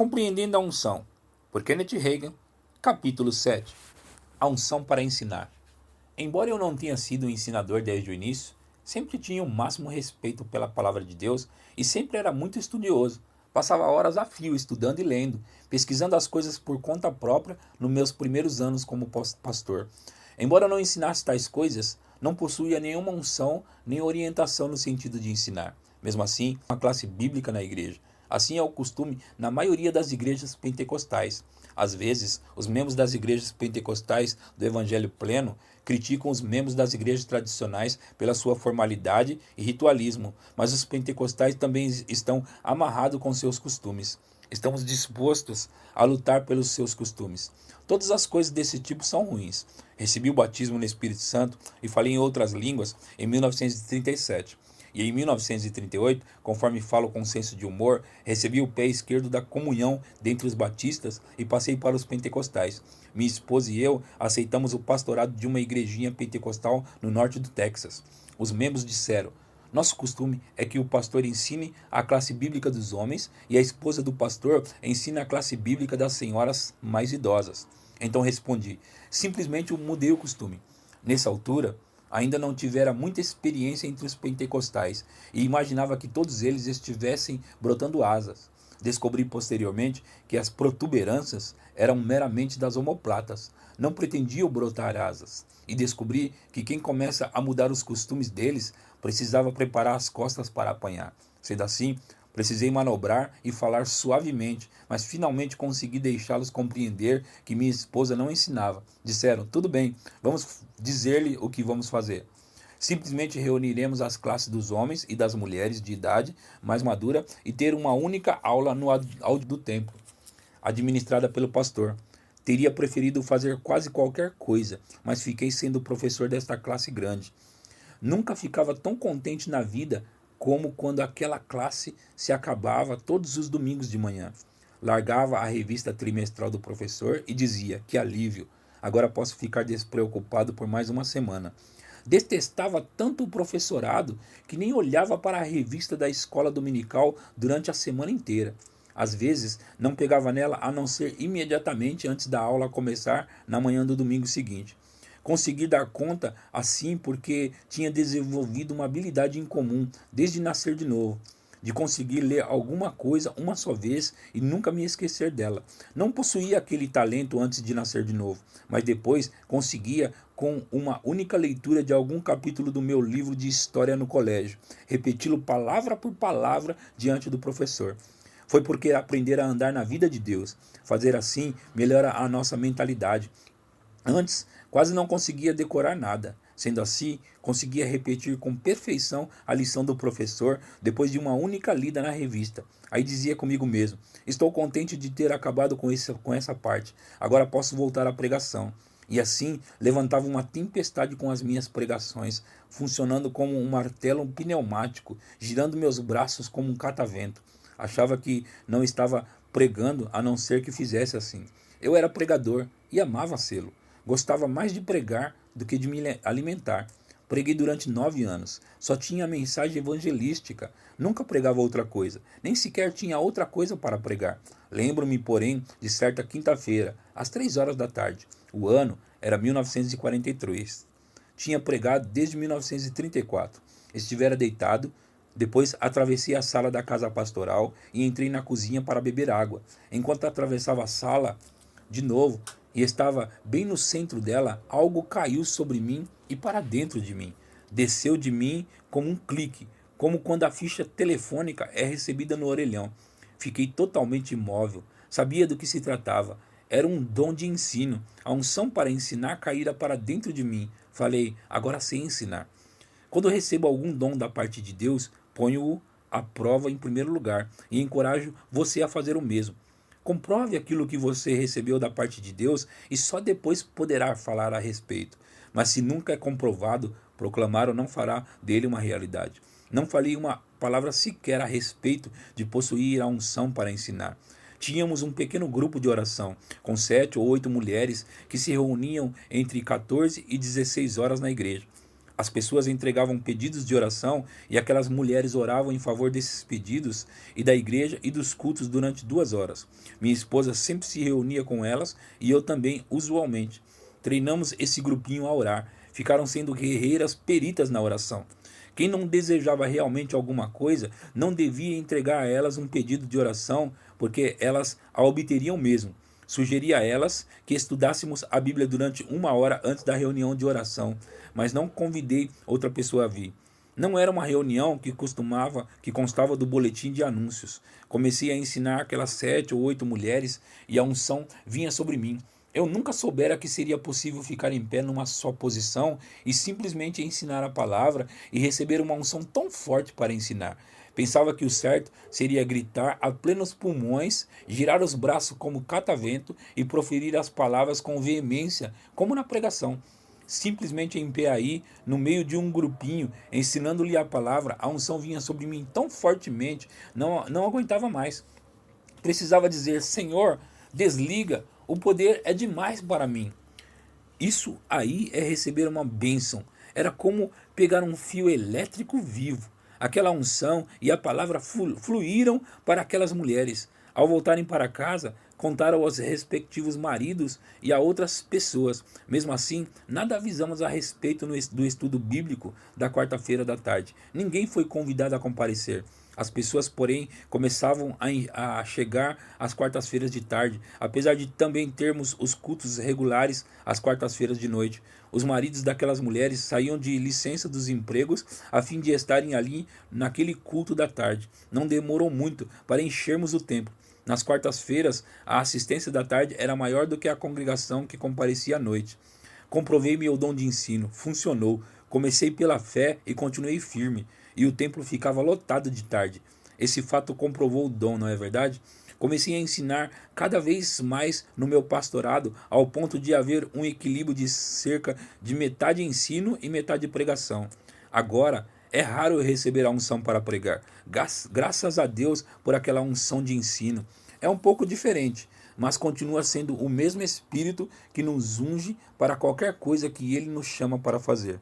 Compreendendo a unção, por Kenneth Hagin, capítulo 7. A unção para ensinar. Embora eu não tenha sido um ensinador desde o início, sempre tinha o máximo respeito pela palavra de Deus e sempre era muito estudioso. Passava horas a fio estudando e lendo, pesquisando as coisas por conta própria nos meus primeiros anos como pastor. Embora eu não ensinasse tais coisas, não possuía nenhuma unção nem orientação no sentido de ensinar. Mesmo assim, uma classe bíblica na igreja. Assim é o costume na maioria das igrejas pentecostais. Às vezes, os membros das igrejas pentecostais do Evangelho Pleno criticam os membros das igrejas tradicionais pela sua formalidade e ritualismo, mas os pentecostais também estão amarrados com seus costumes. Estamos dispostos a lutar pelos seus costumes. Todas as coisas desse tipo são ruins. Recebi o batismo no Espírito Santo e falei em outras línguas em 1937. E em 1938, conforme falo com senso de humor, recebi o pé esquerdo da comunhão dentre os batistas e passei para os pentecostais. Minha esposa e eu aceitamos o pastorado de uma igrejinha pentecostal no norte do Texas. Os membros disseram: nosso costume é que o pastor ensine a classe bíblica dos homens e a esposa do pastor ensine a classe bíblica das senhoras mais idosas. Então respondi: simplesmente eu mudei o costume. Nessa altura, ainda não tivera muita experiência entre os pentecostais e imaginava que todos eles estivessem brotando asas. Descobri posteriormente que as protuberâncias eram meramente das omoplatas, não pretendiam brotar asas. E descobri que quem começa a mudar os costumes deles precisava preparar as costas para apanhar. Sendo assim, precisei manobrar e falar suavemente, mas finalmente consegui deixá-los compreender que minha esposa não ensinava. Disseram: tudo bem, vamos dizer-lhe o que vamos fazer. Simplesmente reuniremos as classes dos homens e das mulheres de idade mais madura e ter uma única aula no áudio do templo, administrada pelo pastor. Teria preferido fazer quase qualquer coisa, mas fiquei sendo professor desta classe grande. Nunca ficava tão contente na vida como quando aquela classe se acabava todos os domingos de manhã. Largava a revista trimestral do professor e dizia: que alívio, agora posso ficar despreocupado por mais uma semana. Detestava tanto o professorado que nem olhava para a revista da escola dominical durante a semana inteira. Às vezes, não pegava nela a não ser imediatamente antes da aula começar na manhã do domingo seguinte. Consegui dar conta assim porque tinha desenvolvido uma habilidade incomum desde nascer de novo, de conseguir ler alguma coisa uma só vez e nunca me esquecer dela. Não possuía aquele talento antes de nascer de novo, mas depois conseguia com uma única leitura de algum capítulo do meu livro de história no colégio, repeti-lo palavra por palavra diante do professor. Foi porque aprender a andar na vida de Deus. Fazer assim melhora a nossa mentalidade. Antes, quase não conseguia decorar nada. Sendo assim, conseguia repetir com perfeição a lição do professor depois de uma única lida na revista. Aí dizia comigo mesmo: estou contente de ter acabado com essa parte. Agora posso voltar à pregação. E assim, levantava uma tempestade com as minhas pregações, funcionando como um martelo pneumático, girando meus braços como um catavento. Achava que não estava pregando a não ser que fizesse assim. Eu era pregador e amava sê-lo. Gostava mais de pregar do que de me alimentar. Preguei durante 9 anos. Só tinha mensagem evangelística. Nunca pregava outra coisa. Nem sequer tinha outra coisa para pregar. Lembro-me, porém, de certa quinta-feira, às 3 horas da tarde. O ano era 1943. Tinha pregado desde 1934. Estivera deitado. Depois atravessei a sala da casa pastoral e entrei na cozinha para beber água. Enquanto atravessava a sala de novo e estava bem no centro dela, algo caiu sobre mim e para dentro de mim. Desceu de mim como um clique, como quando a ficha telefônica é recebida no orelhão. Fiquei totalmente imóvel. Sabia do que se tratava. Era um dom de ensino. A unção para ensinar caíra para dentro de mim. Falei: agora sei ensinar. Quando recebo algum dom da parte de Deus, ponho-o à prova em primeiro lugar e encorajo você a fazer o mesmo. Comprove aquilo que você recebeu da parte de Deus e só depois poderá falar a respeito. Mas se nunca é comprovado, proclamar ou não fará dele uma realidade. Não falei uma palavra sequer a respeito de possuir a unção para ensinar. Tínhamos um pequeno grupo de oração, com 7 ou 8 mulheres que se reuniam entre 14 e 16 horas na igreja. As pessoas entregavam pedidos de oração e aquelas mulheres oravam em favor desses pedidos e da igreja e dos cultos durante 2 horas. Minha esposa sempre se reunia com elas e eu também, usualmente. Treinamos esse grupinho a orar. Ficaram sendo guerreiras peritas na oração. Quem não desejava realmente alguma coisa não devia entregar a elas um pedido de oração, porque elas a obteriam mesmo. Sugeri a elas que estudássemos a Bíblia durante 1 hora antes da reunião de oração, mas não convidei outra pessoa a vir. Não era uma reunião que constava do boletim de anúncios. Comecei a ensinar aquelas 7 ou 8 mulheres e a unção vinha sobre mim. Eu nunca soubera que seria possível ficar em pé numa só posição e simplesmente ensinar a palavra e receber uma unção tão forte para ensinar. Pensava que o certo seria gritar a plenos pulmões, girar os braços como catavento e proferir as palavras com veemência, como na pregação. Simplesmente em pé aí, no meio de um grupinho, ensinando-lhe a palavra, a unção vinha sobre mim tão fortemente, não aguentava mais. Precisava dizer: Senhor, desliga, o poder é demais para mim. Isso aí é receber uma bênção. Era como pegar um fio elétrico vivo. Aquela unção e a palavra fluíram para aquelas mulheres. Ao voltarem para casa, contaram aos respectivos maridos e a outras pessoas. Mesmo assim, nada avisamos a respeito do estudo bíblico da quarta-feira da tarde. Ninguém foi convidado a comparecer. As pessoas, porém, começavam a chegar às quartas-feiras de tarde, apesar de também termos os cultos regulares às quartas-feiras de noite. Os maridos daquelas mulheres saíam de licença dos empregos a fim de estarem ali naquele culto da tarde. Não demorou muito para enchermos o templo. Nas quartas-feiras, a assistência da tarde era maior do que a congregação que comparecia à noite. Comprovei meu dom de ensino. Funcionou. Comecei pela fé e continuei firme. E o templo ficava lotado de tarde. Esse fato comprovou o dom, não é verdade? Comecei a ensinar cada vez mais no meu pastorado, ao ponto de haver um equilíbrio de cerca de metade ensino e metade pregação. Agora, é raro eu receber a unção para pregar. Graças a Deus por aquela unção de ensino. É um pouco diferente, mas continua sendo o mesmo Espírito que nos unge para qualquer coisa que Ele nos chama para fazer.